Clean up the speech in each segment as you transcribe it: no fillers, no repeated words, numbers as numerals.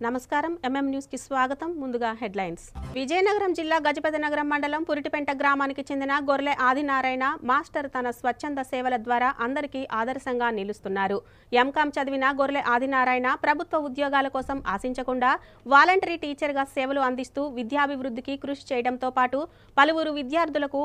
నమస్కారం న్యూస్ కి స్వాగతం ముందుగా హెడ్లైన్స్ విజయనగరం జిల్లా గజపతినగరం మండలం పురిటిపెంట గ్రామానికి చెందిన గొర్లె ఆదినారాయణ మాస్టర్ తన స్వచ్ఛంద సేవల ద్వారా అందరికీ ఆదర్శంగా నిలుస్తున్నారు ఎంకామ్ చదివిన గొర్లె ఆదినారాయణ ప్రభుత్వ ఉద్యోగాల కోసం ఆశించకుండా వాలంటరీ టీచర్ గా సేవలు అందిస్తూ విద్యాభివృద్ధికి కృషి చేయడంతో పాటు పలువురు విద్యార్థులకు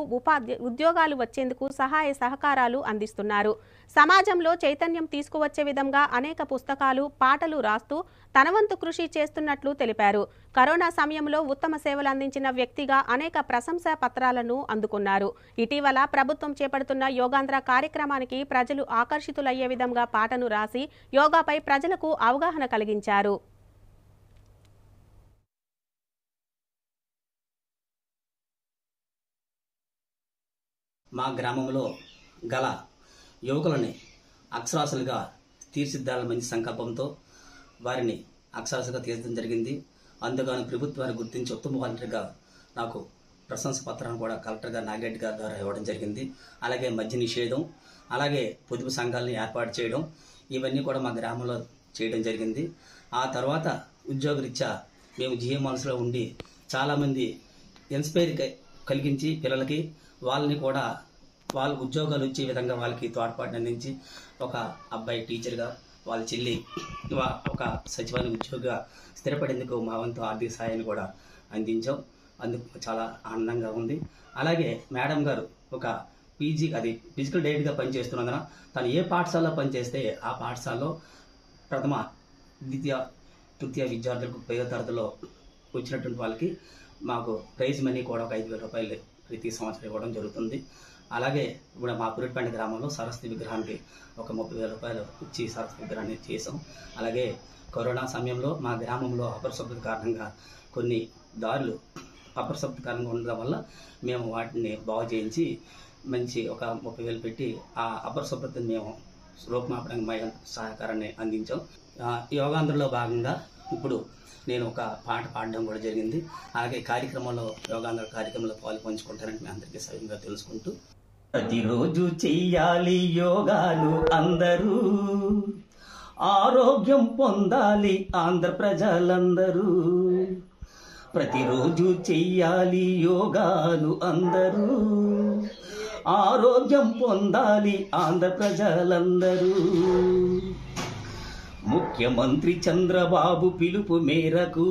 ఉద్యోగాలు వచ్చేందుకు సహాయ సహకారాలు అందిస్తున్నారు సమాజంలో చైతన్యం తీసుకువచ్చే విధంగా అనేక పుస్తకాలు పాటలు రాస్తూ తన వంతు కృషి చేస్తున్నట్లు తెలిపారు కరోనా సమయంలో ఉత్తమ సేవలు అందించిన వ్యక్తిగా అనేక ప్రశంసా పత్రాలను అందుకున్నారు ఇటీవల ప్రభుత్వం చేపడుతున్న యోగాంధ్ర కార్యక్రమానికి ప్రజలు ఆకర్షితులయ్యే విధంగా పాటను రాసి యోగాపై ప్రజలకు అవగాహన కలిగించారు మా గ్రామంలో గల యువకులని అక్షరాస్యులుగా తీర్చిదిద్దాలని మంచి సంకల్పంతో వారిని అక్షరాస్యులుగా తీర్చడం జరిగింది. అందుకని ప్రభుత్వాన్ని గుర్తించి ఉత్తమ వాలంటీర్గా నాకు ప్రశంస పత్రాన్ని కూడా కలెక్టర్ గారు నాగిరెడ్డి గారి ద్వారా ఇవ్వడం జరిగింది. అలాగే మద్య నిషేధం, అలాగే పొదుపు సంఘాలను ఏర్పాటు చేయడం, ఇవన్నీ కూడా మా గ్రామంలో చేయడం జరిగింది. ఆ తర్వాత ఉద్యోగరీత్యా మేము జిఎంఆర్స్లో ఉండి చాలామంది ఇన్స్పైర్ కలిగించి పిల్లలకి వాళ్ళని కూడా వాళ్ళ ఉద్యోగాలు వచ్చే విధంగా వాళ్ళకి తోడ్పాటుని అందించి ఒక అబ్బాయి టీచర్గా వాళ్ళ చెల్లి ఒక సచివాలయ ఉద్యోగిగా స్థిరపడేందుకు మా వంతు ఆర్థిక సహాయాన్ని కూడా అందించాం. అందుకు చాలా ఆనందంగా ఉంది. అలాగే మేడం గారు ఒక ఫిజికల్ డైరెక్ట్గా పనిచేస్తున్నందున తను ఏ పాఠశాలలో పనిచేస్తే ఆ పాఠశాలలో ప్రథమ ద్వితీయ తృతీయ విద్యార్థులకు పేద తరగతిలో వచ్చినటువంటి వాళ్ళకి మాకు ప్రైజ్ మనీ కూడా ఒక 5,000 రూపాయలు ప్రతి సంవత్సరం ఇవ్వడం జరుగుతుంది. అలాగే ఇప్పుడు మా పురిటిపెంట గ్రామంలో సరస్వతి విగ్రహానికి ఒక 30,000 రూపాయలు ఇచ్చి సరస్వతి విగ్రహాన్ని చేసాం. అలాగే కరోనా సమయంలో మా గ్రామంలో అపరిశుభ్రత కారణంగా కొన్ని దారులు అపరిశుభ్రత కారణంగా ఉండడం వల్ల మేము వాటిని బాగు చేయించి మంచి ఒక 30,000 పెట్టి ఆ అపరిశుభ్రతను మేము రూపుమాపడానికి మా సహకారాన్ని అందించాం. యోగాంధ్రలో భాగంగా ఇప్పుడు నేను ఒక పాట పాడడం కూడా జరిగింది. అలాగే కార్యక్రమంలో యోగాంధ్ర కార్యక్రమంలో పాల్పంచుకుంటారని మీ అందరికీ సవ్యంగా తెలుసుకుంటూ ప్రతిరోజు చెయ్యాలి యోగాలు అందరూ ఆరోగ్యం పొందాలి ఆంధ్ర ప్రజలందరూ ప్రతిరోజు చెయ్యాలి యోగాలు అందరూ ఆరోగ్యం పొందాలి ఆంధ్ర ప్రజలందరూ ముఖ్యమంత్రి చంద్రబాబు పిలుపు మేరకు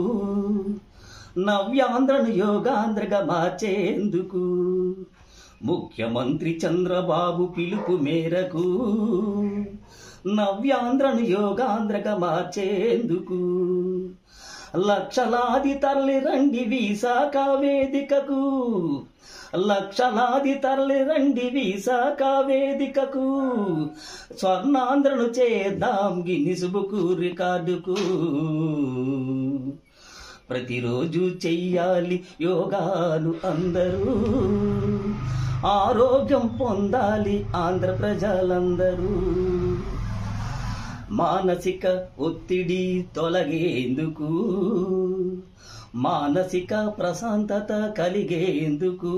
నవ్యాంధ్రను యోగాంధ్రగా మార్చేందుకు ముఖ్యమంత్రి చంద్రబాబు పిలుపు మేరకు నవ్యాంధ్రను యోగాంధ్రగా మార్చేందుకు లక్షలాది తరలి రండి విశాఖ వేదికకు లక్షలాది తరలి రండి విశాఖ వేదికకు స్వర్ణాంధ్రను చేద్దాం గిన్నిస్ బుక్ రికార్డుకు ప్రతిరోజు చెయ్యాలి యోగాలు అందరూ ఆరోగ్యం పొందాలి ఆంధ్ర ప్రజలందరూ మానసిక ఒత్తిడి తొలగేందుకు మానసిక ప్రశాంతత కలిగేందుకు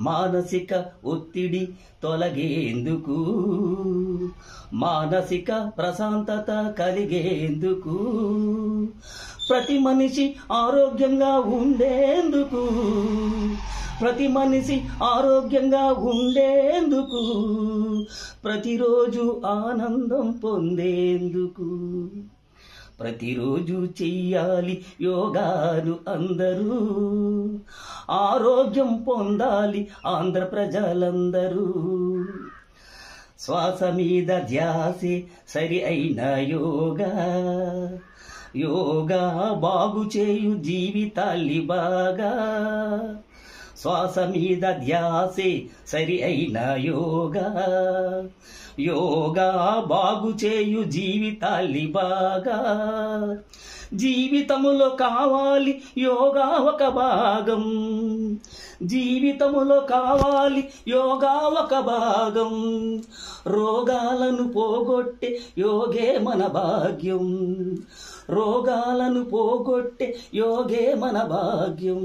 మానసిక ఒత్తిడి తొలగేందుకు మానసిక ప్రశాంతత కలిగేందుకు ప్రతి మనిషి ఆరోగ్యంగా ఉండేందుకు ప్రతి మనిషి ఆరోగ్యంగా ఉండేందుకు ప్రతిరోజు ఆనందం పొందేందుకు ప్రతిరోజు చెయ్యాలి యోగాలు అందరూ ఆరోగ్యం పొందాలి ఆంధ్ర ప్రజలందరూ శ్వాస మీద ధ్యాసే సరి అయిన యోగా యోగా బాగు చేయు జీవితాల్ని బాగా శ్వాస మీద ధ్యాసే సరి అయిన యోగా యోగా బాగు చేయు జీవితాల్ని బాగా జీవితములో కావాలి యోగా ఒక భాగం జీవితములో కావాలి యోగా ఒక భాగం రోగాలను పోగొట్టే యోగే మన భాగ్యం రోగాలను పోగొట్టే యోగే మన భాగ్యం.